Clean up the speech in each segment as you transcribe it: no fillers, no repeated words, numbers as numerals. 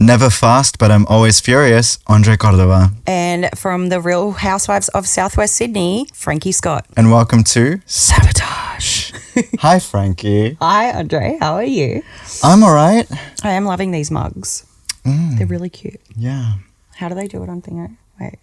Never fast, but I'm always furious, Andre Cordova. And from the Real Housewives of Southwest Sydney, Frankie Scott. And welcome to Sabotage. Hi, Frankie. Hi, Andre. How are you? I'm all right. I am loving these mugs. They're really cute. Yeah. How do they do it on Thingo? Wait.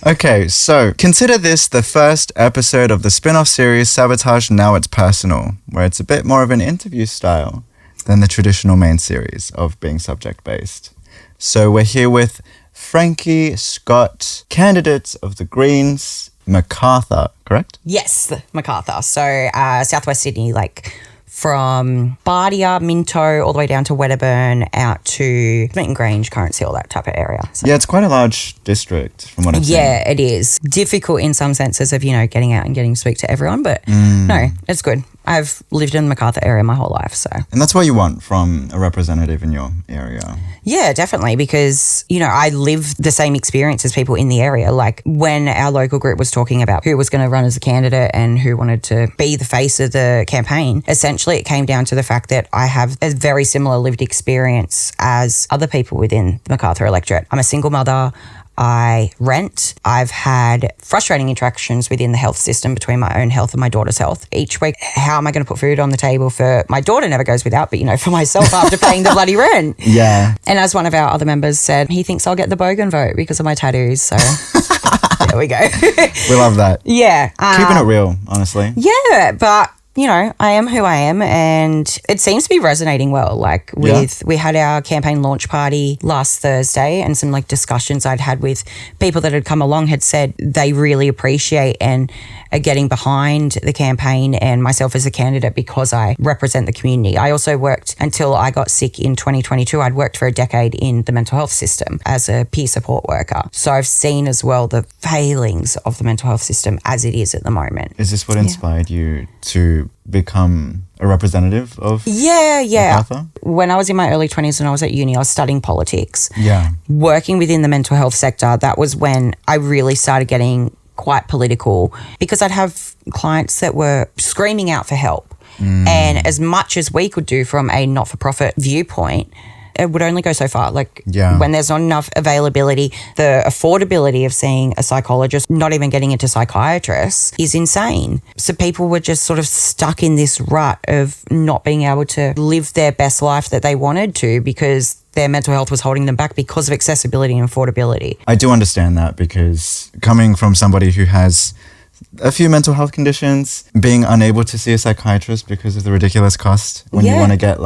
Okay, so consider this the first episode of the spin-off series Sabotage Now It's Personal, where it's a bit more of an interview style than the traditional main series of being subject-based. So we're here with Frankie Scott, candidates of the Greens, MACARTHUR, correct? Yes, MACARTHUR. So Southwest Sydney, like from Bardia, Minto, all the way down to Wedderburn, out to Smitten Grange, Currency, all that type of area. So, yeah, it's quite a large district from what I've seen. Yeah, it is. Difficult in some senses of, getting out and getting to speak to everyone, but no, it's good. I've lived in the MACARTHUR area my whole life, so. And that's what you want from a representative in your area. Yeah, definitely, because, I live the same experience as people in the area. Like when our local group was talking about who was going to run as a candidate and who wanted to be the face of the campaign, essentially it came down to the fact that I have a very similar lived experience as other people within the MACARTHUR electorate. I'm a single mother. I rent. I've had frustrating interactions within the health system between my own health and my daughter's health. Each week, how am I going to put food on the table for my daughter never goes without, but for myself after paying the bloody rent. Yeah. And as one of our other members said, he thinks I'll get the Bogan vote because of my tattoos. So there we go. We love that. Yeah. Keeping it real, honestly. Yeah, but I am who I am, and it seems to be resonating well. Like we had our campaign launch party last Thursday, and some discussions I'd had with people that had come along had said they really appreciate and are getting behind the campaign and myself as a candidate because I represent the community. I also worked until I got sick in 2022. I'd worked for a decade in the mental health system as a peer support worker. So I've seen as well the failings of the mental health system as it is at the moment. Is this what inspired you to become a representative of MACARTHUR? When I was in my early 20s and I was at uni, I was studying politics. Yeah. Working within the mental health sector, that was when I really started getting quite political because I'd have clients that were screaming out for help. And as much as we could do from a not-for-profit viewpoint, it would only go so far. When there's not enough availability, the affordability of seeing a psychologist, not even getting into psychiatrists, is insane. So people were just sort of stuck in this rut of not being able to live their best life that they wanted to because their mental health was holding them back because of accessibility and affordability. I do understand that because coming from somebody who has a few mental health conditions, being unable to see a psychiatrist because of the ridiculous cost when you want to get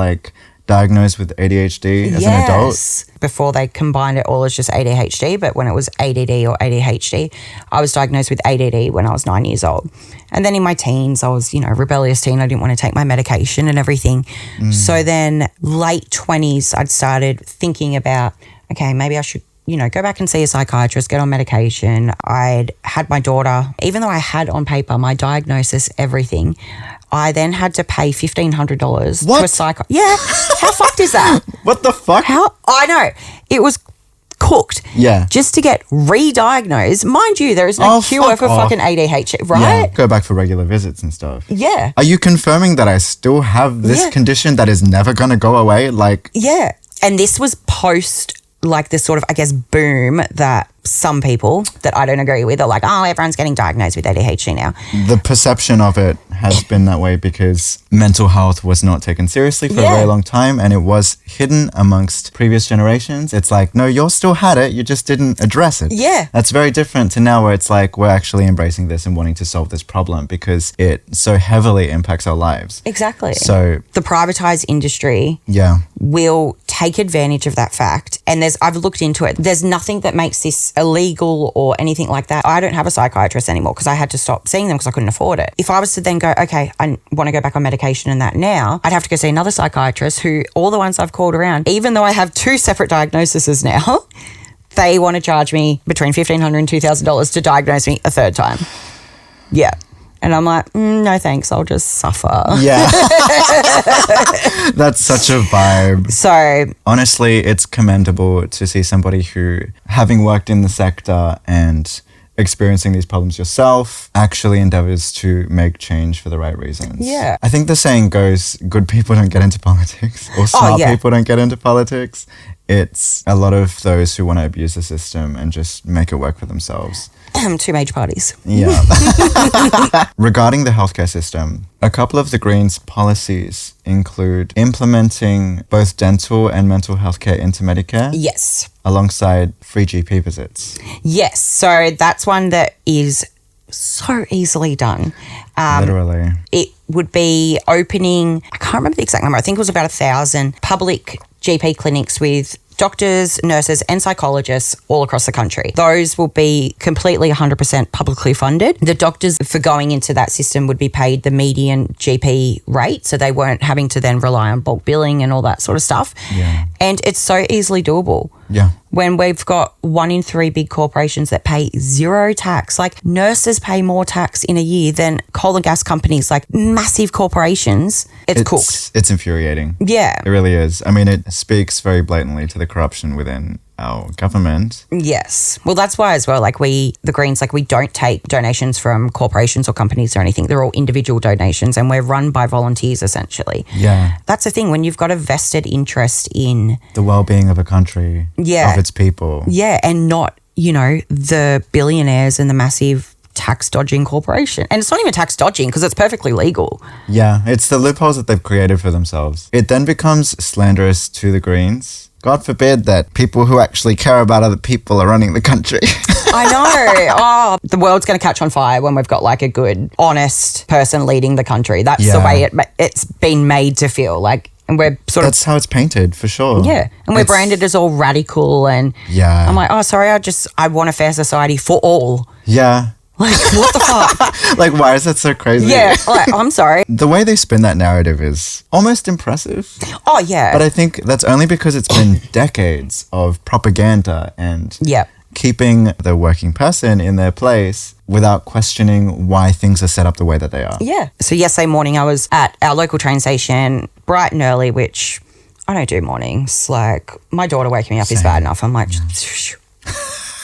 diagnosed with ADHD as an adult. Before they combined it all as just ADHD, but when it was ADD or ADHD, I was diagnosed with ADD when I was 9 years old. And then in my teens, I was, a rebellious teen. I didn't want to take my medication and everything. So then late 20s, I'd started thinking about, okay, maybe I should go back and see a psychiatrist, get on medication. I'd had my daughter, even though I had on paper my diagnosis, everything, I then had to pay $1,500 to a psycho. Yeah. How fucked is that? What the fuck? I know. It was cooked. Yeah. Just to get re-diagnosed. Mind you, there is no cure for fucking ADHD, right? Yeah. Go back for regular visits and stuff. Yeah. Are you confirming that I still have this condition that is never going to go away? Yeah. And this was post this sort of, boom that some people that I don't agree with are like, oh, everyone's getting diagnosed with ADHD now. The perception of it has been that way because mental health was not taken seriously for a very long time and it was hidden amongst previous generations. It's no, you still had it, you just didn't address it. Yeah. That's very different to now where it's we're actually embracing this and wanting to solve this problem because it so heavily impacts our lives. Exactly. So the privatized industry will take advantage of that fact. And I've looked into it. There's nothing that makes this illegal or anything like that. I don't have a psychiatrist anymore because I had to stop seeing them because I couldn't afford it. If I was to then go, okay, I want to go back on medication and that now, I'd have to go see another psychiatrist who all the ones I've called around, even though I have 2 separate diagnoses now, they want to charge me between $1,500 and $2,000 to diagnose me a third time. Yeah. And I'm like, no thanks, I'll just suffer. Yeah. That's such a vibe. So honestly, it's commendable to see somebody who, having worked in the sector and experiencing these problems yourself, actually endeavors to make change for the right reasons. Yeah. I think the saying goes, good people don't get into politics, or smart people don't get into politics. It's a lot of those who want to abuse the system and just make it work for themselves. Two major parties. Yeah. Regarding the healthcare system, a couple of the Greens' policies include implementing both dental and mental health care into Medicare. Yes. Alongside free GP visits. Yes. So that's one that is so easily done. Literally. It would be opening, I can't remember the exact number, I think it was about 1,000 public GP clinics with doctors, nurses and psychologists all across the country. Those will be completely 100% publicly funded. The doctors for going into that system would be paid the median GP rate, so they weren't having to then rely on bulk billing and all that sort of stuff. Yeah. And it's so easily doable. Yeah. When we've got 1 in 3 big corporations that pay zero tax, like nurses pay more tax in a year than coal and gas companies, like massive corporations, it's cooked. It's infuriating. Yeah. It really is. I mean, it speaks very blatantly to the corruption within our government. Yes. Well, that's why as well, like the Greens, like we don't take donations from corporations or companies or anything. They're all individual donations and we're run by volunteers essentially. Yeah. That's the thing, when you've got a vested interest in the well-being of a country, of its people. Yeah, and not, the billionaires and the massive tax dodging corporation. And it's not even tax dodging because it's perfectly legal. Yeah, it's the loopholes that they've created for themselves. It then becomes slanderous to the Greens. God forbid that people who actually care about other people are running the country. I know. Oh, the world's going to catch on fire when we've got like a good, honest person leading the country. That's the way it's been made to feel like. And we're That's how it's painted, for sure. Yeah. And we're branded as all radical. And I'm like, oh, sorry, I want a fair society for all. Yeah. Like, what the fuck? Like, why is that so crazy? Yeah, like, I'm sorry. The way they spin that narrative is almost impressive. Oh, yeah. But I think that's only because it's been decades of propaganda and keeping the working person in their place without questioning why things are set up the way that they are. Yeah. So yesterday morning I was at our local train station bright and early, which I don't do mornings. Like, my daughter waking me up is bad enough. I'm like...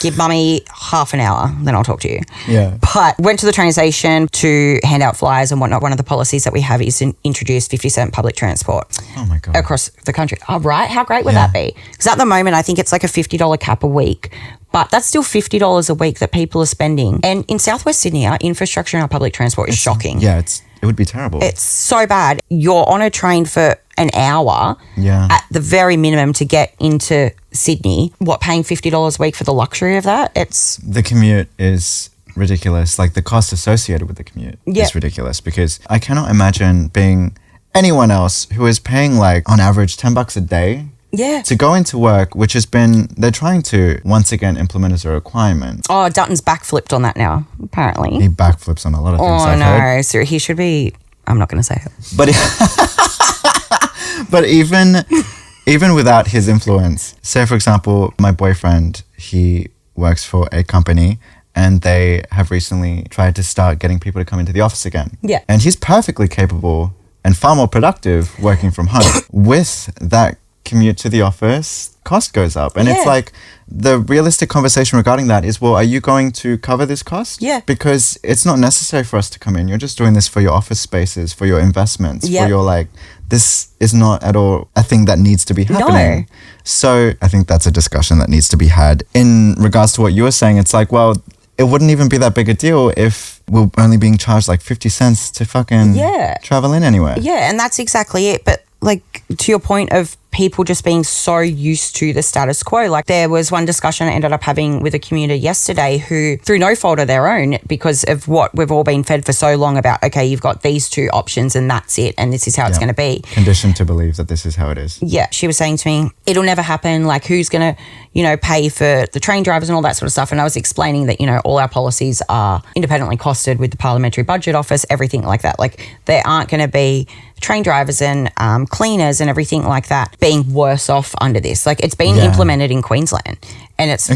Give mummy half an hour, then I'll talk to you. Yeah. But went to the train station to hand out flyers and whatnot. One of the policies that we have is to introduce 50-cent public transport. Oh my God. Across the country. Oh, right? How great would that be? Because at the moment, I think it's like a $50 cap a week. But that's still $50 a week that people are spending. And in Southwest Sydney, our infrastructure and our public transport is shocking. Yeah, it would be terrible. It's so bad. You're on a train for an hour at the very minimum to get into Sydney. What, paying $50 a week for the luxury of that? The commute is ridiculous. Like, the cost associated with the commute is ridiculous, because I cannot imagine being anyone else who is paying, like, on average $10 a day to go into work, which they're trying to once again implement as a requirement. Oh, Dutton's backflipped on that now, apparently. He backflips on a lot of things, I've heard. So he should be, I'm not going to say it. But even without his influence, say for example, my boyfriend, he works for a company and they have recently tried to start getting people to come into the office again. Yeah. And he's perfectly capable and far more productive working from home. With that commute to the office, cost goes up. And it's like, the realistic conversation regarding that is, well, are you going to cover this cost? Yeah. Because it's not necessary for us to come in. You're just doing this for your office spaces, for your investments, for your this is not at all a thing that needs to be happening. No. So I think that's a discussion that needs to be had. In regards to what you were saying, it's like, well, it wouldn't even be that big a deal if we're only being charged like 50 cents to fucking travel in anywhere. Yeah, and that's exactly it. But like, to your point of people just being so used to the status quo. Like, there was one discussion I ended up having with a commuter yesterday who, through no fault of their own, because of what we've all been fed for so long about, okay, you've got these two options and that's it, and this is how it's going to be. Conditioned to believe that this is how it is. Yeah, she was saying to me, it'll never happen. Like, who's going to, pay for the train drivers and all that sort of stuff? And I was explaining that, all our policies are independently costed with the Parliamentary Budget Office, everything like that. Like, there aren't going to be train drivers and cleaners and everything like that being worse off under this. Like, it's been implemented in Queensland and it's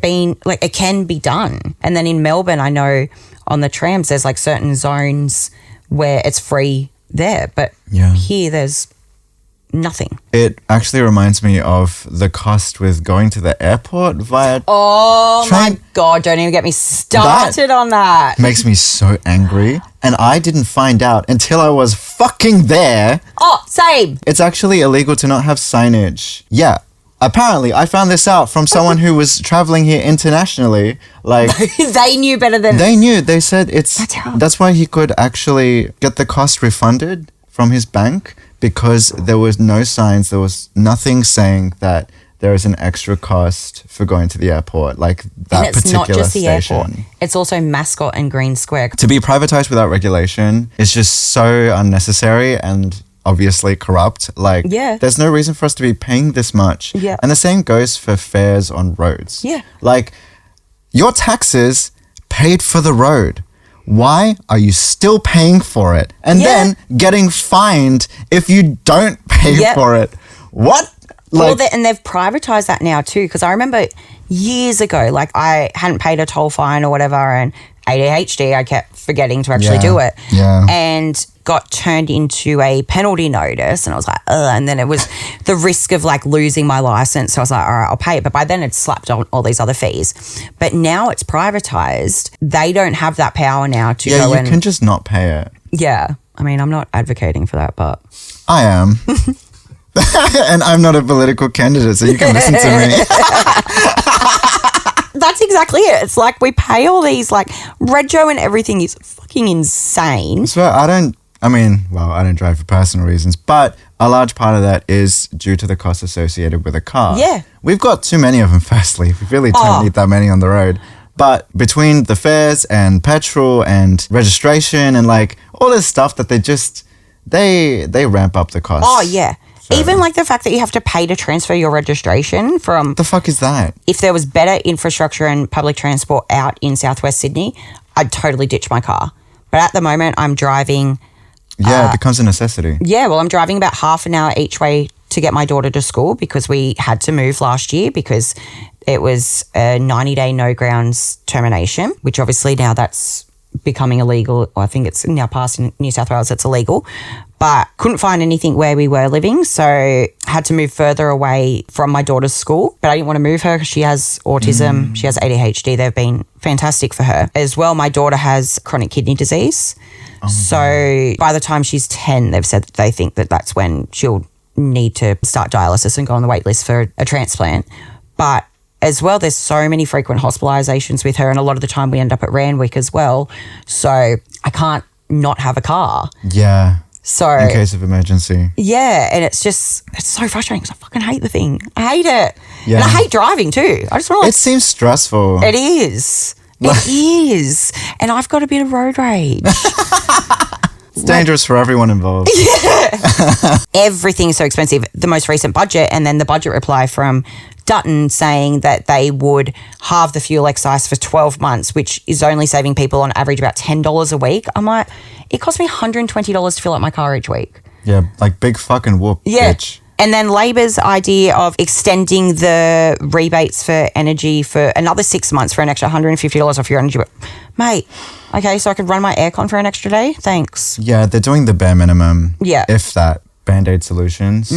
been like, it can be done. And then in Melbourne, I know on the trams there's like certain zones where it's free there, but here there's nothing. It actually reminds me of the cost with going to the airport via Oh train. my God, don't even get me started on that. Makes me so angry. And I didn't find out until I was fucking there. Oh, same. It's actually illegal to not have signage. Yeah. Apparently, I found this out from someone who was traveling here internationally. Like, They knew better than they knew. They said that's why he could actually get the cost refunded from his bank, because there was no signs, there was nothing saying that there is an extra cost for going to the airport, like that and it's particular not just the station. airport. It's also Mascot and Green Square. To be privatized without regulation is just so unnecessary and obviously corrupt. Like, Yeah. there's no reason for us to be paying this much. Yeah. And the same goes for fares on roads. Yeah. Like, your taxes paid for the road. Why are you still paying for it and Yeah. then getting fined if you don't pay Yep. for it? What? Like, And they've privatized that now too, because I remember years ago, like I hadn't paid a toll fine or whatever, and ADHD, I kept forgetting to actually do it. Yeah. And got turned into a penalty notice, and I was like, ugh. And then it was the risk of like losing my license. So I was like, all right, I'll pay it. But by then it's slapped on all these other fees. But now it's privatized. They don't have that power now to go you can just not pay it. Yeah. I mean, I'm not advocating for that, but I am. And I'm not a political candidate, so you can listen to me. that's exactly it. It's like we pay all these, like rego and everything is fucking insane. So I don't drive for personal reasons, but a large part of that is due to the cost associated with a car. Yeah. We've got too many of them, firstly. We really don't need that many on the road. But between the fares and petrol and registration and like all this stuff that they ramp up the cost. Oh, yeah. So- Even like the fact that you have to pay to transfer your registration from, The fuck is that? if there was better infrastructure and public transport out in Southwest Sydney, I'd totally ditch my car. But at the moment, I'm driving. Yeah, it becomes a necessity. Yeah, well, I'm driving about half an hour each way to get my daughter to school because we had to move last year because it was a 90-day no grounds termination, which obviously now that's becoming illegal. I think it's now passed in New South Wales, it's illegal. But couldn't find anything where we were living, so had to move further away from my daughter's school. But I didn't want to move her because she has autism, she has ADHD. They've been fantastic for her. As well, my daughter has chronic kidney disease. So by the time she's 10, they've said that they think that that's when she'll need to start dialysis and go on the wait list for a transplant. But as well, there's so many frequent hospitalizations with her, and a lot of the time we end up at Randwick as well. So I can't not have a car. Yeah. So In case of emergency. yeah, and it's so frustrating because I fucking hate the thing. I hate it. Yeah. And I hate driving too. I just want to It seems stressful. It is. It is. And I've got a bit of road rage. It's dangerous for everyone involved. Everything's so expensive. The most recent budget, and then the budget reply from Dutton saying that they would halve the fuel excise for 12 months, which is only saving people on average about $10 a week. I'm like, it cost me $120 to fill up my car each week. Yeah, like big fucking whoop, Yeah. bitch. And then Labor's idea of extending the rebates for energy for another 6 months for an extra $150 off your energy bill. Mate, okay, so I could run my aircon for an extra day? Thanks. Yeah, they're doing the bare minimum. Yeah. If that, Band-Aid solutions.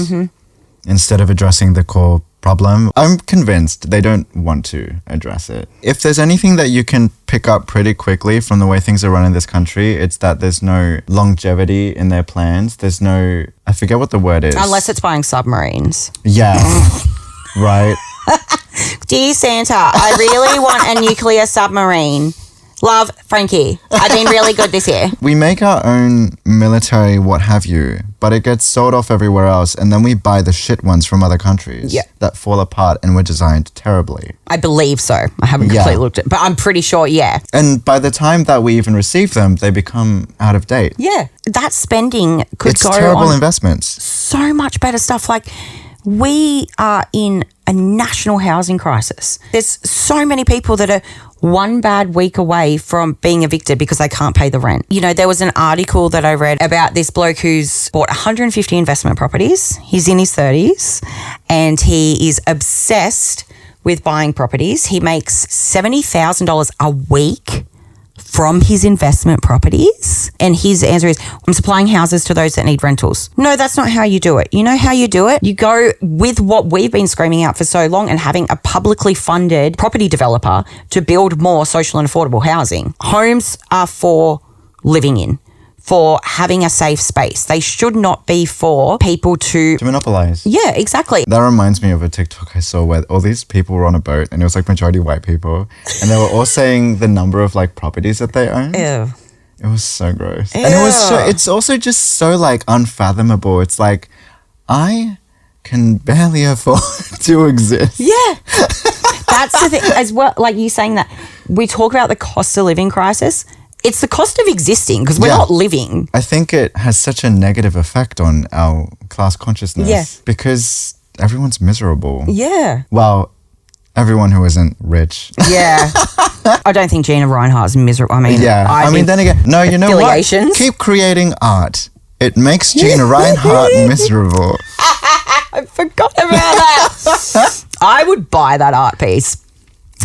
Instead of addressing the core problem. I'm convinced they don't want to address it. If there's anything that you can pick up pretty quickly from the way things are run in this country, it's that there's no longevity in their plans. There's no, I forget what the word is. Unless it's buying submarines. Yeah. Right. Dear Santa, I really want a nuclear submarine. Love, Frankie. I've been really good this year. We make our own military what have you, but it gets sold off everywhere else, and then we buy the shit ones from other countries that fall apart and were designed terribly. I believe so. I haven't completely looked at it, but I'm pretty sure, yeah. And by the time that we even receive them, they become out of date. Yeah. That spending could go It's terrible on investments. so much better stuff. Like, we are in a national housing crisis. There's so many people that are one bad week away from being evicted because they can't pay the rent. You know, there was an article that I read about this bloke who's bought 150 investment properties. He's in his 30s and he is obsessed with buying properties. He makes $70,000 a week from his investment properties? And his answer is, I'm supplying houses to those that need rentals. No, that's not how you do it. You know how you do it? You go with what we've been screaming out for so long and having a publicly funded property developer to build more social and affordable housing. Homes are for living in, for having a safe space. They should not be for people to monopolize. Yeah, exactly. That reminds me of a TikTok I saw where all these people were on a boat and it was like majority white people and they were all saying the number of like properties that they own. Ew. It was so gross. Ew. And it's also just so like unfathomable. It's like, I can barely afford to exist. Yeah. That's the thing as well. Like you saying that, we talk about the cost of living crisis. It's the cost of existing because we're not living. I think it has such a negative effect on our class consciousness. Yeah. Because everyone's miserable. Yeah. Well, everyone who isn't rich. Yeah. I don't think Gina Reinhart's miserable. I mean, then again, no, you know what? Affiliations. Keep creating art. It makes Gina Reinhart miserable. I forgot about that. I would buy that art piece.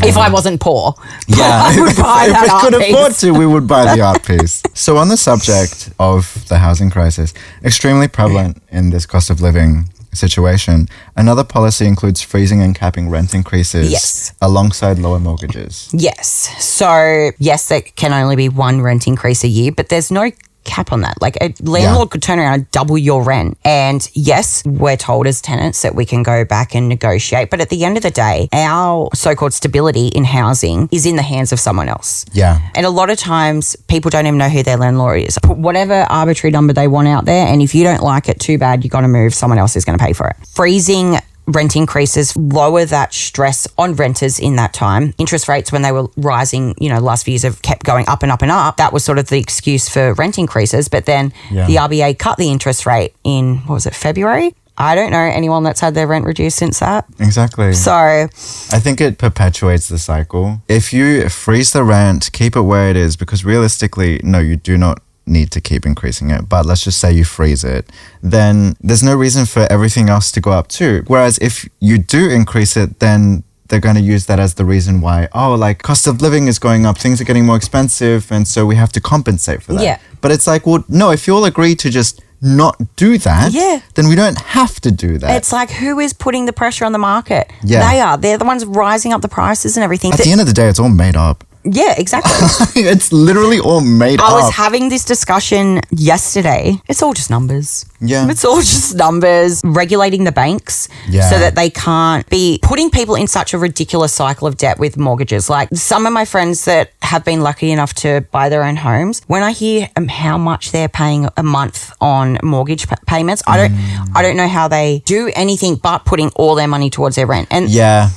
If I wasn't poor. Yeah, I would buy that if art we could piece. afford to, we would buy the art piece. So on the subject of the housing crisis, extremely prevalent in this cost of living situation, another policy includes freezing and capping rent increases alongside lower mortgages. Yes. So, yes, there can only be one rent increase a year, but there's no cap on that. Like a landlord could turn around and double your rent. And yes, we're told as tenants that we can go back and negotiate. But at the end of the day, our so-called stability in housing is in the hands of someone else. Yeah. And a lot of times people don't even know who their landlord is. Put whatever arbitrary number they want out there. And if you don't like it, too bad, you got to move. Someone else is going to pay for it. Freezing rent increases lower that stress on renters in that time. Interest rates, when they were rising, last few years have kept going up and up and up. That was sort of the excuse for rent increases. But then the RBA cut the interest rate in, February? I don't know anyone that's had their rent reduced since that. Exactly. So I think it perpetuates the cycle. If you freeze the rent, keep it where it is, because realistically, no, you do not need to keep increasing it, but let's just say you freeze it, then there's no reason for everything else to go up too. Whereas if you do increase it, then they're going to use that as the reason why, cost of living is going up, things are getting more expensive, and so we have to compensate for that. Yeah. But it's like, well, no, if you all agree to just not do that, then we don't have to do that. it's like, who is putting the pressure on the market? Yeah. They are. They're the ones rising up the prices and everything. At the end of the day, it's all made up. Yeah, exactly. It's literally all made up. I was having this discussion yesterday. It's all just numbers. Yeah. It's all just numbers. Regulating the banks so that they can't be putting people in such a ridiculous cycle of debt with mortgages. Like some of my friends that have been lucky enough to buy their own homes, when I hear how much they're paying a month on mortgage payments, I don't know how they do anything but putting all their money towards their rent. And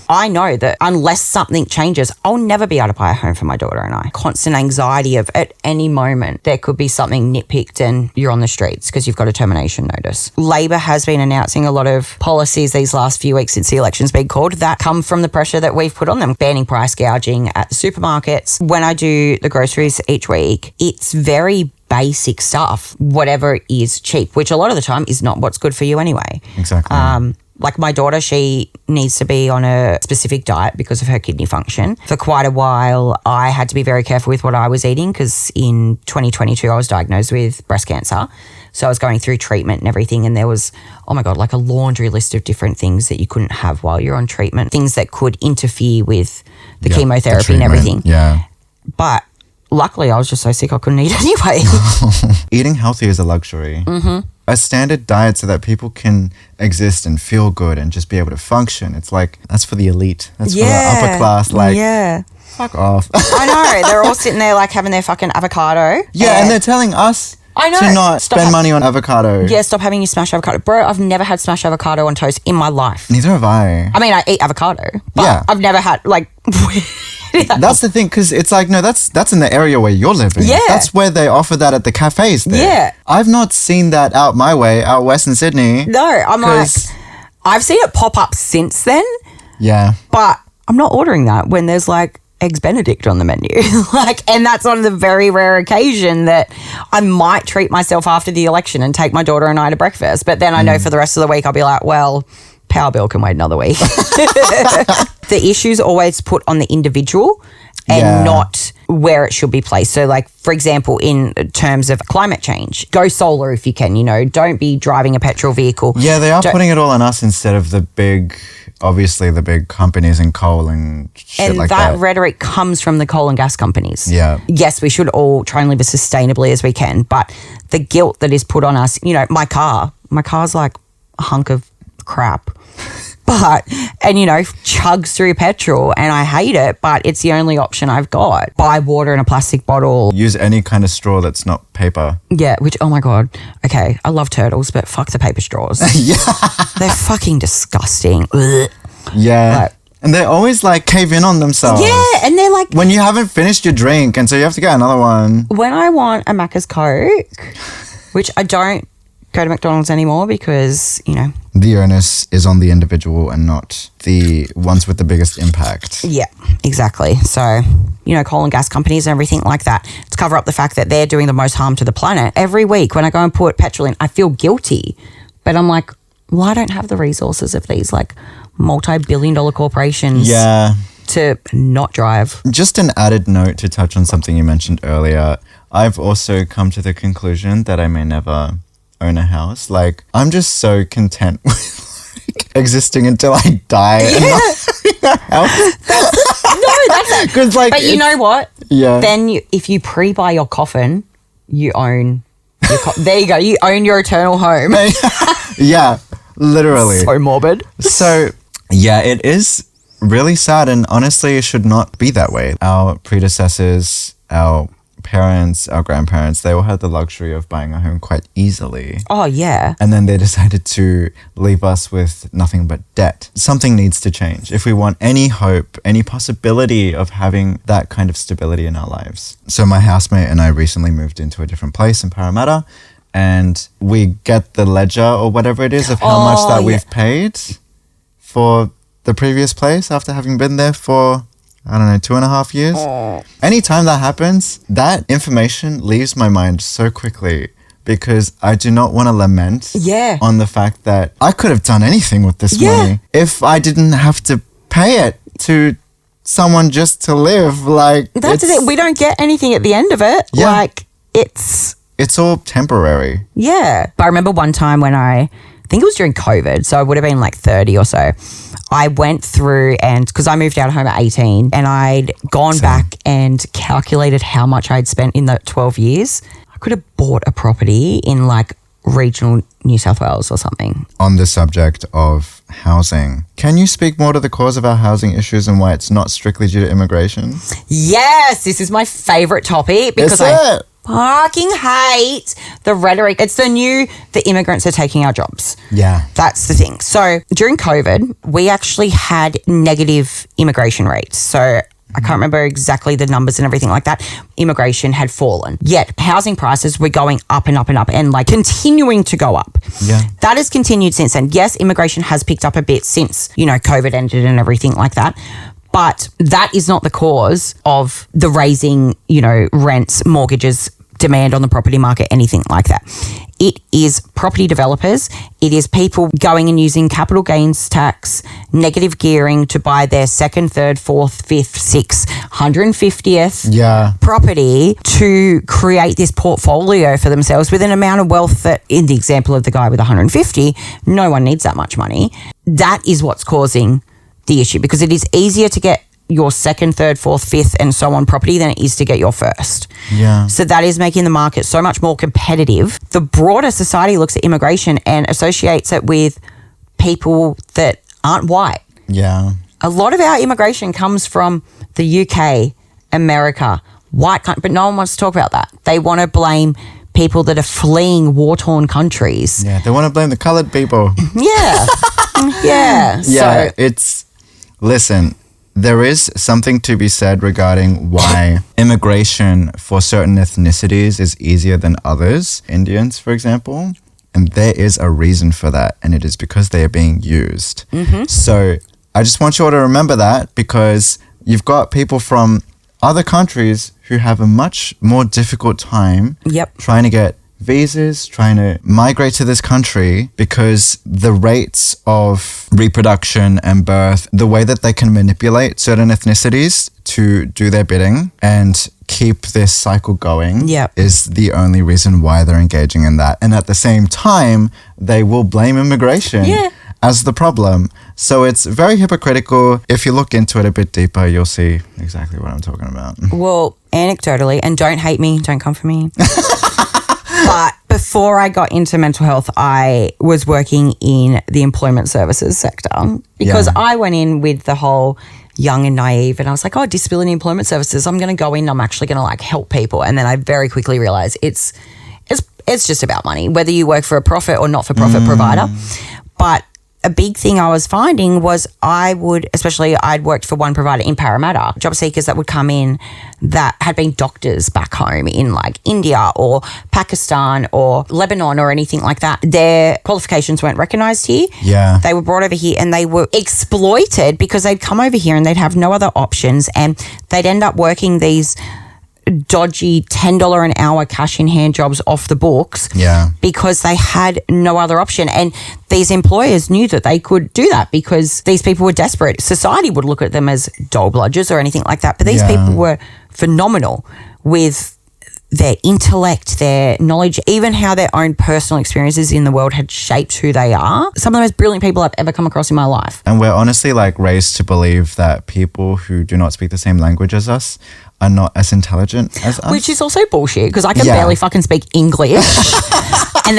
I know that unless something changes, I'll never be able to buy a home for my daughter and I. Constant anxiety of at any moment there could be something nitpicked and you're on the streets because you've got a termination notice. Labor has been announcing a lot of policies these last few weeks since the election's been called that come from the pressure that we've put on them. Banning price gouging at the supermarkets. When I do the groceries each week, it's very basic stuff, whatever is cheap, which a lot of the time is not what's good for you anyway. Exactly. Like my daughter, she needs to be on a specific diet because of her kidney function. For quite a while, I had to be very careful with what I was eating because in 2022, I was diagnosed with breast cancer. So I was going through treatment and everything, and there was, like a laundry list of different things that you couldn't have while you're on treatment, things that could interfere with the chemotherapy and everything. Yeah. But luckily, I was just so sick I couldn't eat anyway. Eating healthy is a luxury. Mm-hmm. A standard diet so that people can exist and feel good and just be able to function. It's like, that's for the elite. That's for the upper class. Like, fuck off. I know. They're all sitting there like having their fucking avocado. Yeah, and they're telling us to not spend money on avocado. Yeah, stop having your smashed avocado. Bro, I've never had smashed avocado on toast in my life. Neither have I. I mean, I eat avocado, but I've never had, That's the thing, because it's like, no, that's in the area where you're living. Yeah. That's where they offer that at the cafes there. Yeah. I've not seen that out my way, out Western Sydney. No, I'm like, I've seen it pop up since then. Yeah. But I'm not ordering that when there's like Eggs Benedict on the menu. And that's on the very rare occasion that I might treat myself after the election and take my daughter and I to breakfast. But then I know for the rest of the week, I'll be like, well, power bill can wait another week. The issue's always put on the individual and not where it should be placed. So like, for example, in terms of climate change, go solar if you can, you know, don't be driving a petrol vehicle. Yeah, they are putting it all on us instead of the big companies and coal and shit and like that. that rhetoric comes from the coal and gas companies. Yeah. Yes, we should all try and live as sustainably as we can, but the guilt that is put on us, you know, my car's like a hunk of crap. And you know, chugs through petrol and I hate it, but it's the only option I've got. Buy water in a plastic bottle. Use any kind of straw that's not paper. Yeah, which, oh my God. Okay, I love turtles, but fuck the paper straws. Yeah. They're fucking disgusting. Ugh. Yeah. And they always like cave in on themselves. Yeah, and they're like... when you haven't finished your drink and so you have to get another one. When I want a Macca's Coke, which I don't go to McDonald's anymore because, you know... the onus is on the individual and not the ones with the biggest impact. Yeah, exactly. So, you know, coal and gas companies and everything like that, to cover up the fact that they're doing the most harm to the planet. Every week when I go and put petrol in, I feel guilty. But I'm like, well, I don't have the resources of these like multi-billion-dollar corporations to not drive. Just an added note to touch on something you mentioned earlier. I've also come to the conclusion that I may never own a house. Like, I'm just so content with like, existing until I die and not having a house. Cause, like, but you know what? Yeah. Then if you pre-buy your coffin, you own your there you go. You own your eternal home. Yeah, literally. So morbid. So, yeah, it is really sad, and honestly, it should not be that way. Our predecessors, our parents, our grandparents, they all had the luxury of buying a home quite easily. Oh, yeah. And then they decided to leave us with nothing but debt. Something needs to change if we want any hope, any possibility of having that kind of stability in our lives. So my housemate and I recently moved into a different place in Parramatta, and we get the ledger or whatever it is of how much that we've paid for the previous place after having been there for, I don't know, 2.5 years. Anytime that happens, that information leaves my mind so quickly because I do not want to lament on the fact that I could have done anything with this money if I didn't have to pay it to someone just to live. Like, that's it. We don't get anything at the end of it. Yeah. Like, it's all temporary. Yeah. But I remember one time when I think it was during COVID, so I would have been like 30 or so. I went through and because I moved out of home at 18 and I'd gone back and calculated how much I'd spent in the 12 years. I could have bought a property in like regional New South Wales or something. On the subject of housing, can you speak more to the cause of our housing issues and why it's not strictly due to immigration? Yes, this is my favorite topic because I fucking hate the rhetoric. It's the immigrants are taking our jobs. Yeah. That's the thing. So during COVID, we actually had negative immigration rates. So I can't remember exactly the numbers and everything like that. Immigration had fallen. Yet housing prices were going up and up and up and like continuing to go up. Yeah. That has continued since then. Yes, immigration has picked up a bit since, you know, COVID ended and everything like that. But that is not the cause of the raising, you know, rents, mortgages, demand on the property market, anything like that. It is property developers. It is people going and using capital gains tax, negative gearing to buy their second, third, fourth, fifth, sixth, 150th property to create this portfolio for themselves with an amount of wealth that, in the example of the guy with 150, no one needs that much money. That is what's causing the issue because it is easier to get your second, third, fourth, fifth and so on property than it is to get your first. Yeah. So that is making the market so much more competitive. The broader society looks at immigration and associates it with people that aren't white. Yeah. A lot of our immigration comes from the UK, America, white country, but no one wants to talk about that. They want to blame people that are fleeing war-torn countries. Yeah, they want to blame the coloured people. Yeah. Yeah. Yeah, listen, there is something to be said regarding why immigration for certain ethnicities is easier than others. Indians, for example. And there is a reason for that, and it is because they are being used. Mm-hmm. So I just want you all to remember that because you've got people from other countries who have a much more difficult time trying to get visas, trying to migrate to this country because the rates of reproduction and birth, the way that they can manipulate certain ethnicities to do their bidding and keep this cycle going is the only reason why they're engaging in that. And at the same time, they will blame immigration as the problem. So it's very hypocritical. If you look into it a bit deeper, you'll see exactly what I'm talking about. Well, anecdotally, and don't hate me, don't come for me. But before I got into mental health, I was working in the employment services sector because I went in with the whole young and naive, and I was like, oh, disability employment services, I'm going to go in, I'm actually going to like help people. And then I very quickly realized it's just about money, whether you work for a profit or not-for-profit provider. But a big thing I was finding was I'd worked for one provider in Parramatta, job seekers that would come in that had been doctors back home in like India or Pakistan or Lebanon or anything like that. Their qualifications weren't recognised here. Yeah. They were brought over here and they were exploited because they'd come over here and they'd have no other options, and they'd end up working these dodgy $10 an hour cash in hand jobs off the books because they had no other option. And these employers knew that they could do that because these people were desperate. Society would look at them as dole bludgers or anything like that, but these people were phenomenal with their intellect, their knowledge, even how their own personal experiences in the world had shaped who they are. Some of the most brilliant people I've ever come across in my life. And we're honestly like raised to believe that people who do not speak the same language as us are not as intelligent as us. Which is also bullshit because I can barely fucking speak English. And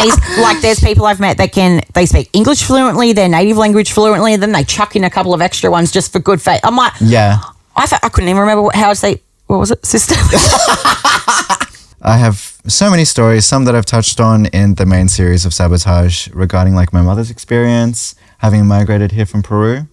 there's people I've met that they speak English fluently, their native language fluently, and then they chuck in a couple of extra ones just for good faith. I'm like, I couldn't even remember how to say, what was it, sister? I have so many stories, some that I've touched on in the main series of Sabotage regarding like my mother's experience having migrated here from Peru,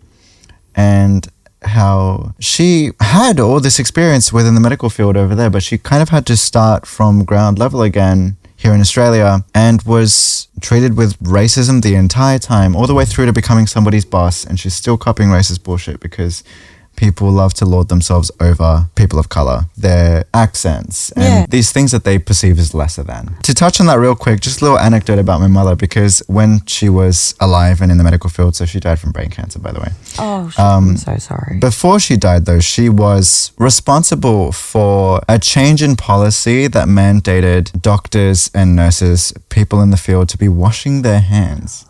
and how she had all this experience within the medical field over there, but she kind of had to start from ground level again here in Australia and was treated with racism the entire time, all the way through to becoming somebody's boss, and she's still copying racist bullshit because people love to lord themselves over people of color, their accents, and these things that they perceive as lesser than. To touch on that real quick, just a little anecdote about my mother, because when she was alive and in the medical field, so she died from brain cancer, by the way. Oh, I'm so sorry. Before she died, though, she was responsible for a change in policy that mandated doctors and nurses, people in the field, to be washing their hands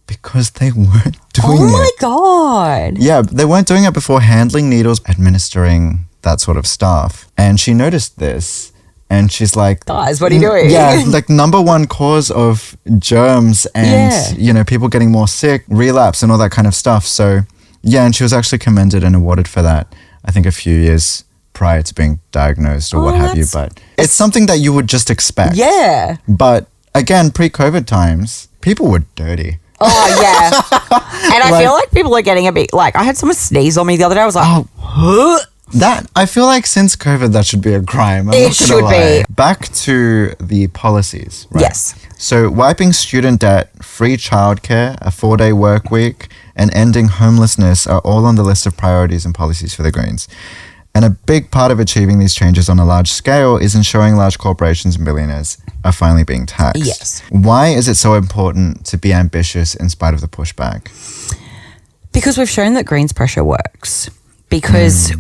because they weren't doing it. Oh my God. Yeah, they weren't doing it before handling needles, administering that sort of stuff. And she noticed this and she's like, guys, what are you doing? Yeah, like number one cause of germs and, you know, people getting more sick, relapse and all that kind of stuff. So, yeah, and she was actually commended and awarded for that, I think a few years prior to being diagnosed or what have you. But it's something that you would just expect. Yeah. But again, pre-COVID times, people were dirty. Oh, yeah. And I feel like people are getting a bit, like, I had someone sneeze on me the other day. I was like, huh? That, I feel like since COVID, that should be a crime. It should be. Back to the policies, right? Yes. So wiping student debt, free childcare, a 4-day work week, and ending homelessness are all on the list of priorities and policies for the Greens. And a big part of achieving these changes on a large scale is ensuring large corporations and billionaires are finally being taxed. Yes. Why is it so important to be ambitious in spite of the pushback? Because we've shown that Greens pressure works. Because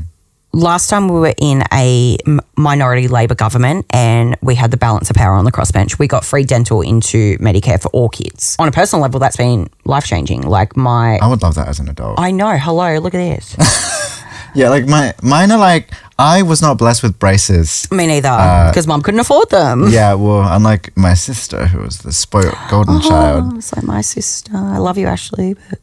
last time we were in a minority Labor government and we had the balance of power on the crossbench, we got free dental into Medicare for all kids. On a personal level, that's been life-changing. Like I would love that as an adult. I know. Hello, look at this. Yeah, like mine are like, I was not blessed with braces. Me neither, because mum couldn't afford them. Yeah, well, unlike my sister, who was the spoiled golden child. It's like my sister. I love you, Ashley. But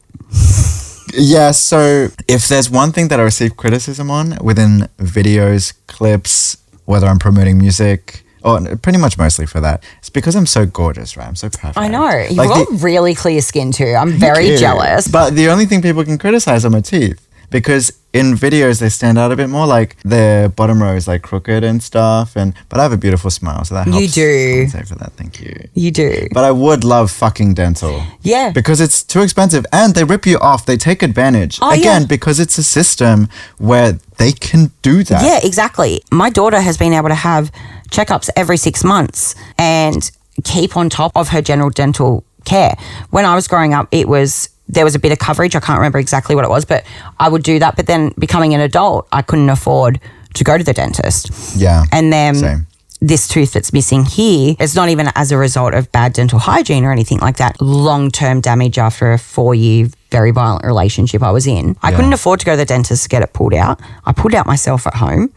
yeah, so if there's one thing that I receive criticism on within videos, clips, whether I'm promoting music, or pretty much mostly for that, it's because I'm so gorgeous, right? I'm so perfect. I know. You've got really clear skin too. I'm very jealous. But the only thing people can criticize are my teeth. Because in videos, they stand out a bit more, like their bottom row is like crooked and stuff. But I have a beautiful smile, so that helps. You do. Say for that, thank you. You do. But I would love fucking dental. Yeah. Because it's too expensive and they rip you off. They take advantage. Again, because it's a system where they can do that. Yeah, exactly. My daughter has been able to have checkups every 6 months and keep on top of her general dental care. When I was growing up, there was a bit of coverage. I can't remember exactly what it was, but I would do that. But then becoming an adult, I couldn't afford to go to the dentist. Yeah. And then same. This tooth that's missing here is not even as a result of bad dental hygiene or anything like that. Long-term damage after a 4-year very violent relationship I was in. I couldn't afford to go to the dentist to get it pulled out. I pulled out myself at home.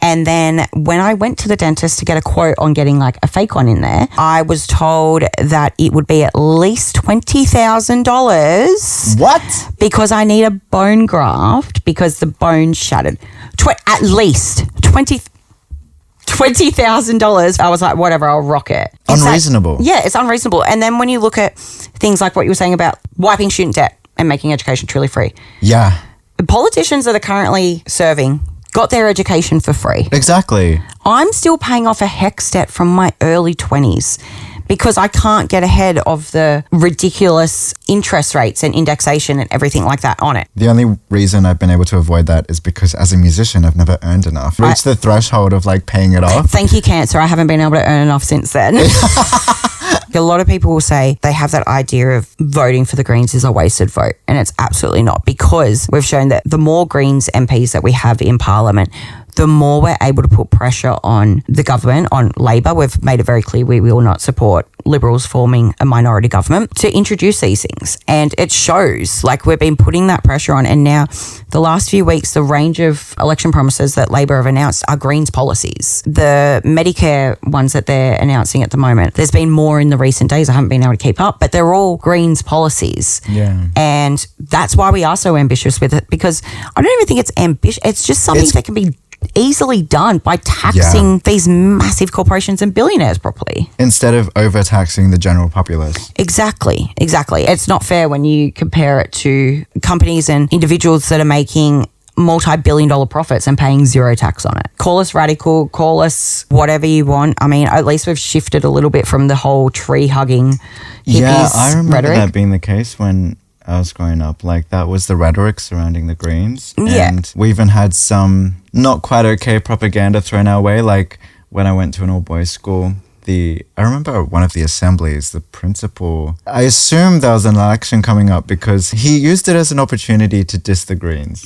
And then when I went to the dentist to get a quote on getting like a fake one in there, I was told that it would be at least $20,000. What? Because I need a bone graft because the bone shattered. At least $20,000. I was like, whatever, I'll rock it. Unreasonable. It's unreasonable. And then when you look at things like what you were saying about wiping student debt and making education truly free. Yeah. Politicians that are currently serving got their education for free. Exactly. I'm still paying off a HECS debt from my early 20s because I can't get ahead of the ridiculous interest rates and indexation and everything like that on it. The only reason I've been able to avoid that is because as a musician, I've never earned enough. Reached the threshold of like paying it off. Thank you, cancer. I haven't been able to earn enough since then. A lot of people will say they have that idea of voting for the Greens is a wasted vote, and it's absolutely not, because we've shown that the more Greens MPs that we have in Parliament, the more we're able to put pressure on the government, on Labor. We've made it very clear we will not support Liberals forming a minority government to introduce these things. And it shows, like, we've been putting that pressure on. And now the last few weeks, the range of election promises that Labor have announced are Greens policies. The Medicare ones that they're announcing at the moment, there's been more in the recent days. I haven't been able to keep up, but they're all Greens policies. Yeah. And that's why we are so ambitious with it, because I don't even think it's ambitious. It's just something that can be easily done by taxing these massive corporations and billionaires properly. Instead of overtaxing the general populace. Exactly. It's not fair when you compare it to companies and individuals that are making multi-billion-dollar profits and paying zero tax on it. Call us radical, call us whatever you want. I mean, at least we've shifted a little bit from the whole tree-hugging hippies I remember rhetoric. that being the case when I was growing up. Like, that was the rhetoric surrounding the Greens. Yeah. And we even had some not quite okay propaganda thrown our way. Like, when I went to an all-boys school, I remember one of the assemblies, the principal, I assume there was an election coming up because he used it as an opportunity to diss the Greens.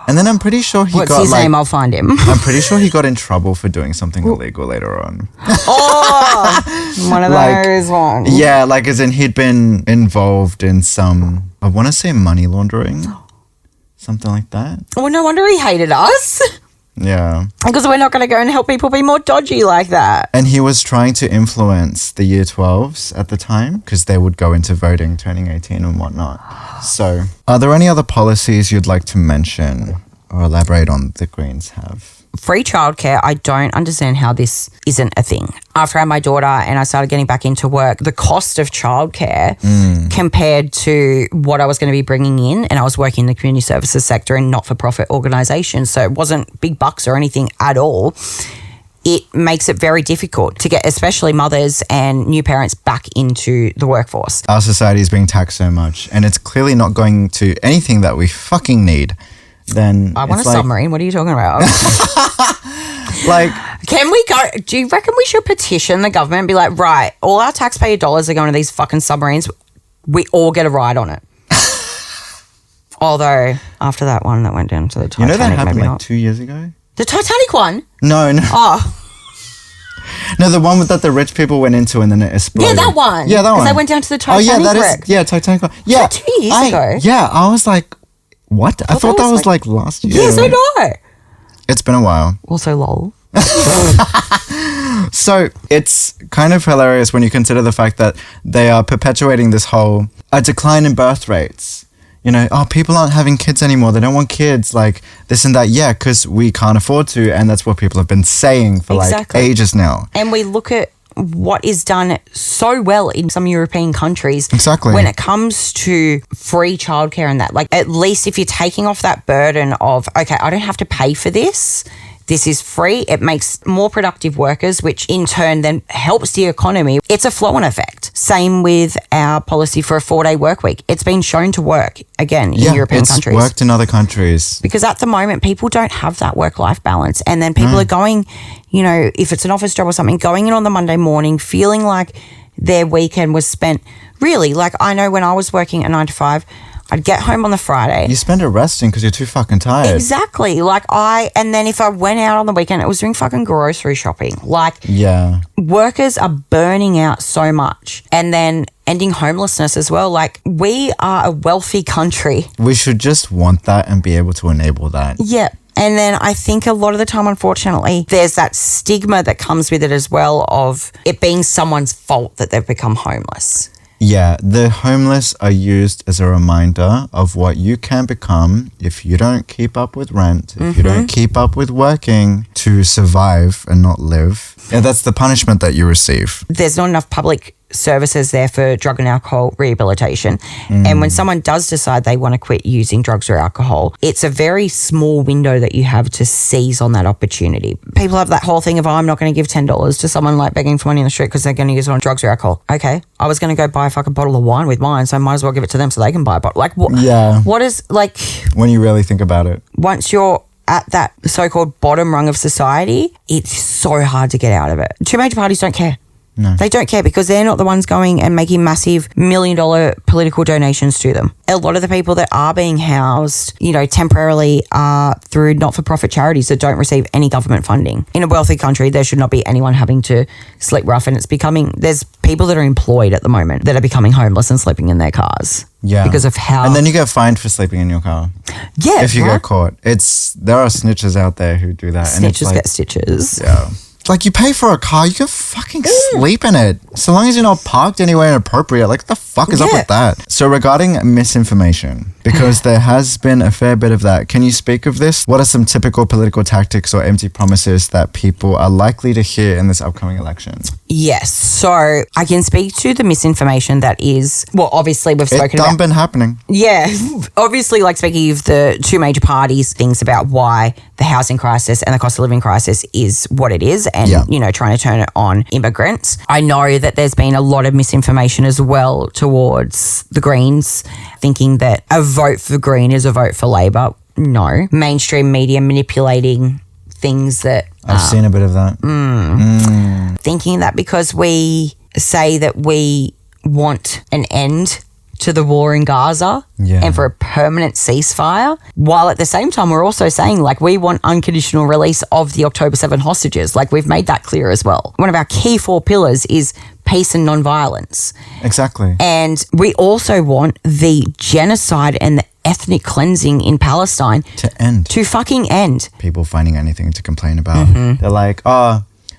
And then I'm pretty sure What's his name? I'll find him. I'm pretty sure he got in trouble for doing something illegal later on. Oh, one of those ones. Yeah, like as in he'd been involved in some, I want to say money laundering, something like that. Well, no wonder he hated us. Yeah. Because we're not going to go and help people be more dodgy like that. And he was trying to influence the year 12s at the time because they would go into voting, turning 18 and whatnot. So, are there any other policies you'd like to mention or elaborate on the Greens have? Free childcare, I don't understand how this isn't a thing. After I had my daughter and I started getting back into work, the cost of childcare compared to what I was going to be bringing in, and I was working in the community services sector and not-for-profit organisations, so it wasn't big bucks or anything at all. It makes it very difficult to get especially mothers and new parents back into the workforce. Our society is being taxed so much and it's clearly not going to anything that we fucking need. Then I want a submarine. What are you talking about? Like, can we go? Do you reckon we should petition the government and be like, right, all our taxpayer dollars are going to these fucking submarines. We all get a ride on it. Although after that one that went down to the Titanic, you know that happened maybe like not. 2 years ago? The Titanic one? No. Oh. No, the one that the rich people went into and then it exploded. Yeah, that one. Yeah, that one. Because they went down to the Titanic wreck. Titanic. Yeah, Was that 2 years ago? Yeah, I was like, what? I thought that was like last year. Yes, I know. It's been a while. Also, lol. So it's kind of hilarious when you consider the fact that they are perpetuating this whole a decline in birth rates. You know, people aren't having kids anymore. They don't want kids, like this and that. Yeah, because we can't afford to. And that's what people have been saying for like ages now. And we look at what is done so well in some European countries. Exactly. When it comes to free childcare and that, like at least if you're taking off that burden of, okay, I don't have to pay for this. This is free. It makes more productive workers, which in turn then helps the economy. It's a flow-on effect. Same with our policy for a 4-day work week. It's been shown to work, again, in European countries. Yeah, it's worked in other countries. Because at the moment, people don't have that work-life balance. And then people are going you know, if it's an office job or something, going in on the Monday morning, feeling like their weekend was spent really, like I know when I was working at 9 to 5, I'd get home on the Friday. You spend it resting because you're too fucking tired. Exactly. And then if I went out on the weekend, it was doing fucking grocery shopping. Like, yeah. Workers are burning out so much and then ending homelessness as well. Like, we are a wealthy country. We should just want that and be able to enable that. Yeah. And then I think a lot of the time, unfortunately, there's that stigma that comes with it as well of it being someone's fault that they've become homeless. Yeah, the homeless are used as a reminder of what you can become if you don't keep up with rent, if you don't keep up with working to survive and not live. Yeah, that's the punishment that you receive. There's not enough public services there for drug and alcohol rehabilitation. And when someone does decide they want to quit using drugs or alcohol, it's a very small window that you have to seize on that opportunity. People have that whole thing of, I'm not going to give $10 to someone like begging for money in the street because they're going to use it on drugs or alcohol. Okay, I was going to go buy a fucking bottle of wine with mine, so I might as well give it to them so they can buy a bottle. Like, what is, like... When you really think about it. Once you're at that so-called bottom rung of society, it's so hard to get out of it. Two major parties don't care. No. They don't care because they're not the ones going and making massive $1 million political donations to them. A lot of the people that are being housed, you know, temporarily are through not-for-profit charities that don't receive any government funding. In a wealthy country, there should not be anyone having to sleep rough, and there's people that are employed at the moment that are becoming homeless and sleeping in their cars. Yeah. Because of how... And then you get fined for sleeping in your car. Yeah. If you get caught. There are snitches out there who do that. Snitches get stitches. Yeah. Like, you pay for a car, you can fucking sleep in it. So long as you're not parked anywhere inappropriate. Like, what the fuck is up with that? So regarding misinformation, because there has been a fair bit of that, can you speak of this? What are some typical political tactics or empty promises that people are likely to hear in this upcoming election? Yes. So I can speak to the misinformation that is, well, obviously we've spoken about... It's been happening. Yeah. Obviously, like speaking of the two major parties, things about why the housing crisis and the cost of living crisis is what it is and, you know, trying to turn it on immigrants. I know that there's been a lot of misinformation as well towards the Greens, thinking that a vote for Green is a vote for Labor. No. Mainstream media manipulating things that... I've seen a bit of that. Thinking that because we say that we want an end to the war in Gaza and for a permanent ceasefire, while at the same time we're also saying, like, we want unconditional release of the October 7 hostages. Like, we've made that clear as well. One of our key 4 pillars is peace and non-violence. Exactly. And we also want the genocide and the ethnic cleansing in Palestine to fucking end. People finding anything to complain about. They're like,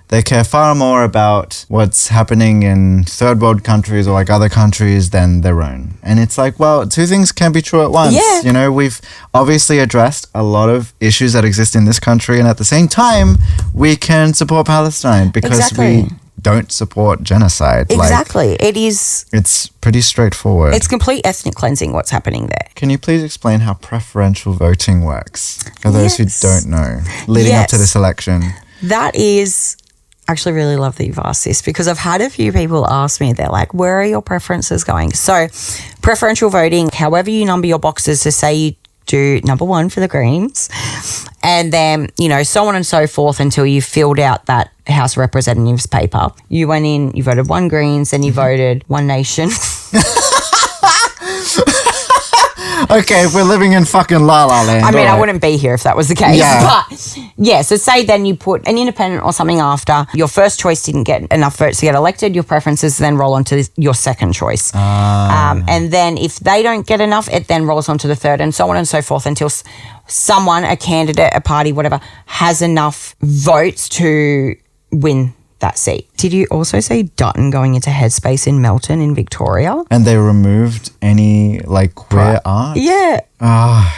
they care far more about what's happening in third world countries or like other countries than their own. And it's like, well, two things can be true at once. Yeah. You know, we've obviously addressed a lot of issues that exist in this country, and at the same time, we can support Palestine because we don't support genocide. Exactly. Like, it's pretty straightforward. It's complete ethnic cleansing what's happening there. Can you please explain how preferential voting works for those who don't know leading up to this election? That is... actually really love that you've asked this because I've had a few people ask me, they're like, where are your preferences going? So preferential voting, however you number your boxes, to say you do number 1 for the Greens and then, you know, so on and so forth until you filled out that House of Representatives paper. You went in, you voted 1 Greens, then you voted 1 Nation. Okay, if we're living in fucking La La Land. I mean, I wouldn't be here if that was the case. Yeah. But, yeah, so say then you put an independent or something after. Your first choice didn't get enough votes to get elected. Your preferences then roll on to your second choice. And then if they don't get enough, it then rolls on to the third and so on and so forth until someone, a candidate, a party, whatever, has enough votes to win that seat. Did you also see Dutton going into Headspace in Melton in Victoria? And they removed any, like, queer art? Yeah.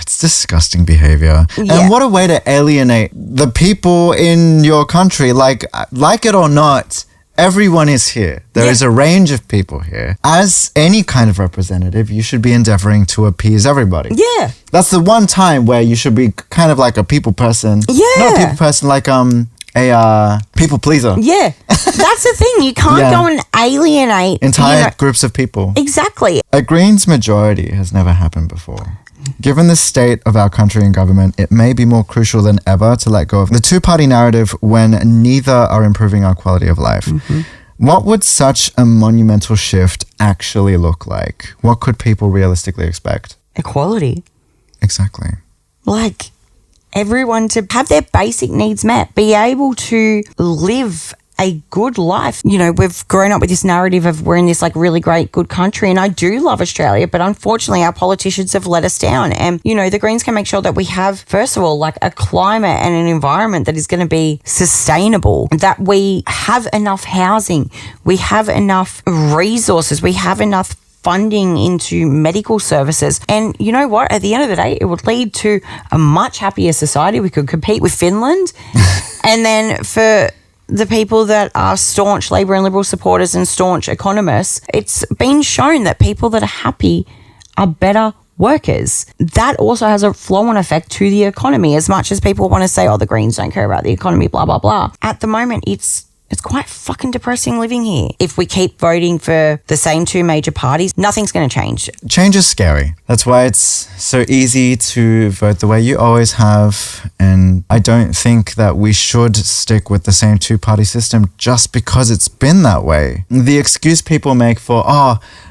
It's disgusting behavior. Yeah. And what a way to alienate the people in your country. Like it or not, everyone is here. There is a range of people here. As any kind of representative, you should be endeavoring to appease everybody. Yeah. That's the one time where you should be kind of like a people person. Yeah. Not a people person, like a people pleaser. Yeah. That's the thing. You can't go and alienate entire groups of people. Exactly. A Greens majority has never happened before. Given the state of our country and government, it may be more crucial than ever to let go of the two-party narrative when neither are improving our quality of life. What would such a monumental shift actually look like? What could people realistically expect? Equality. Exactly. Like, everyone to have their basic needs met, be able to live a good life. You know, we've grown up with this narrative of we're in this like really great, good country, and I do love Australia, but unfortunately our politicians have let us down. And, you know, the Greens can make sure that we have, first of all, like a climate and an environment that is going to be sustainable, that we have enough housing, we have enough resources, we have enough funding into medical services. And you know what? At the end of the day, it would lead to a much happier society. We could compete with Finland. And then for the people that are staunch Labor and Liberal supporters and staunch economists, it's been shown that people that are happy are better workers. That also has a flow-on effect to the economy. As much as people want to say, oh, the Greens don't care about the economy, blah, blah, blah. At the moment, it's quite fucking depressing living here. If we keep voting for the same two major parties, nothing's going to change. Change is scary. That's why it's so easy to vote the way you always have. And I don't think that we should stick with the same two-party system just because it's been that way. The excuse people make for,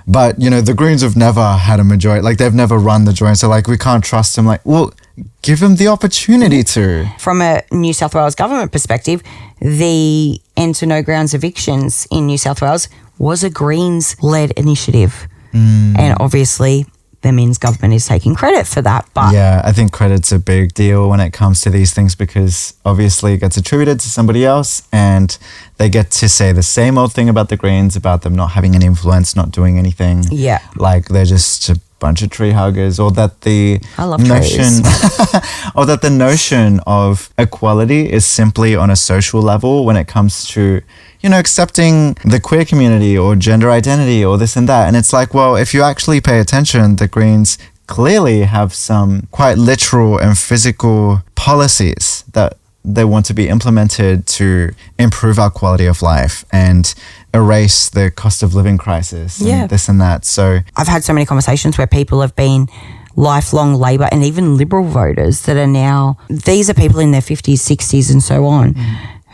but, you know, the Greens have never had a majority. Like, they've never run the joint. So, like, we can't trust them. Like, well, give them the opportunity to. From a New South Wales government perspective, the end to no grounds evictions in New South Wales was a Greens-led initiative. And obviously the Minns government is taking credit for that. But yeah, I think credit's a big deal when it comes to these things because obviously it gets attributed to somebody else and they get to say the same old thing about the Greens, about them not having any influence, not doing anything. Yeah. Like they're just a bunch of tree huggers, or that the I love notion trees. or that the notion of equality is simply on a social level when it comes to, you know, accepting the queer community or gender identity or this and that. And it's like, well, if you actually pay attention, the Greens clearly have some quite literal and physical policies that they want to be implemented to improve our quality of life and erase the cost of living crisis and this and that. So I've had so many conversations where people have been lifelong Labor and even Liberal voters that are now, these are people in their 50s, 60s and so on,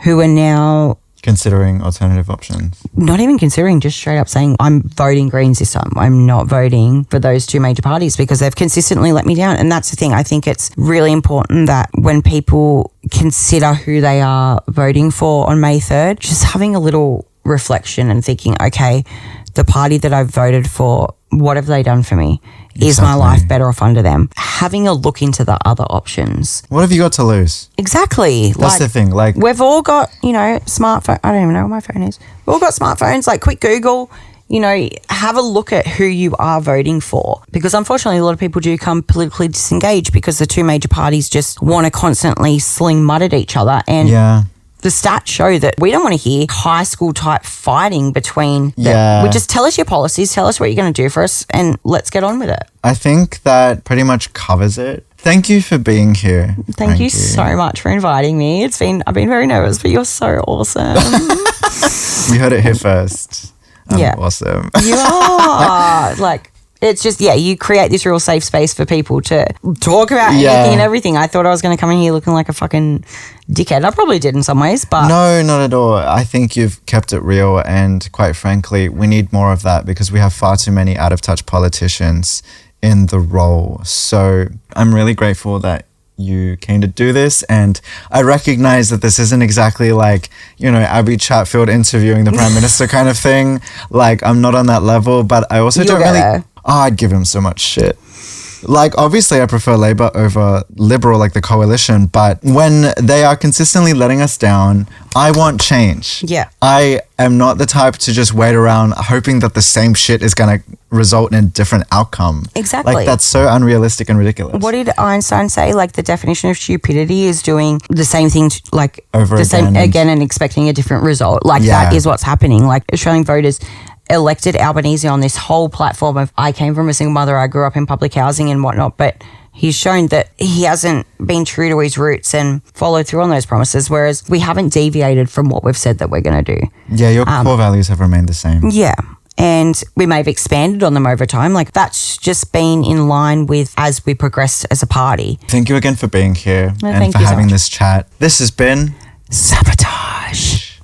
who are now considering alternative options. Not even considering, just straight up saying, I'm voting Greens this time. I'm not voting for those two major parties because they've consistently let me down. And that's the thing. I think it's really important that when people consider who they are voting for on May 3rd, just having a little reflection and thinking, okay, the party that I've voted for, what have they done for me? Is my life better off under them? Having a look into the other options. What have you got to lose? Exactly. That's the thing. Like, we've all got, you know, smartphone. I don't even know what my phone is. We've all got smartphones. Like, quick Google, you know, have a look at who you are voting for. Because unfortunately, a lot of people do come politically disengaged because the two major parties just want to constantly sling mud at each other. And the stats show that we don't want to hear high school type fighting between them. We just tell us your policies, tell us what you're going to do for us, and let's get on with it. I think that pretty much covers it. Thank you for being here. Thank you so much for inviting me. I've been very nervous, but you're so awesome. You heard it here first. I'm awesome. You are. Like, it's just, you create this real safe space for people to talk about anything and everything. I thought I was going to come in here looking like a fucking dickhead. I probably did in some ways, but... No, not at all. I think you've kept it real, and quite frankly, we need more of that because we have far too many out-of-touch politicians in the role. So I'm really grateful that you came to do this, and I recognize that this isn't exactly like, you know, Abby Chatfield interviewing the Prime Minister kind of thing. Like, I'm not on that level, but I also don't really... I'd give him so much shit. Like, obviously, I prefer Labor over Liberal, like the coalition, but when they are consistently letting us down, I want change. Yeah. I am not the type to just wait around hoping that the same shit is going to result in a different outcome. Exactly. Like, that's so unrealistic and ridiculous. What did Einstein say? Like, the definition of stupidity is doing the same thing, like, over again and expecting a different result. Like, that is what's happening. Like, Australian voters elected Albanese on this whole platform of, I came from a single mother, I grew up in public housing and whatnot, but he's shown that he hasn't been true to his roots and followed through on those promises, whereas we haven't deviated from what we've said that we're going to do. Yeah, your core values have remained the same. Yeah. And we may have expanded on them over time. Like, that's just been in line with as we progressed as a party. Thank you again for being here and thank for you so having much. this chat. This has been Sabotage.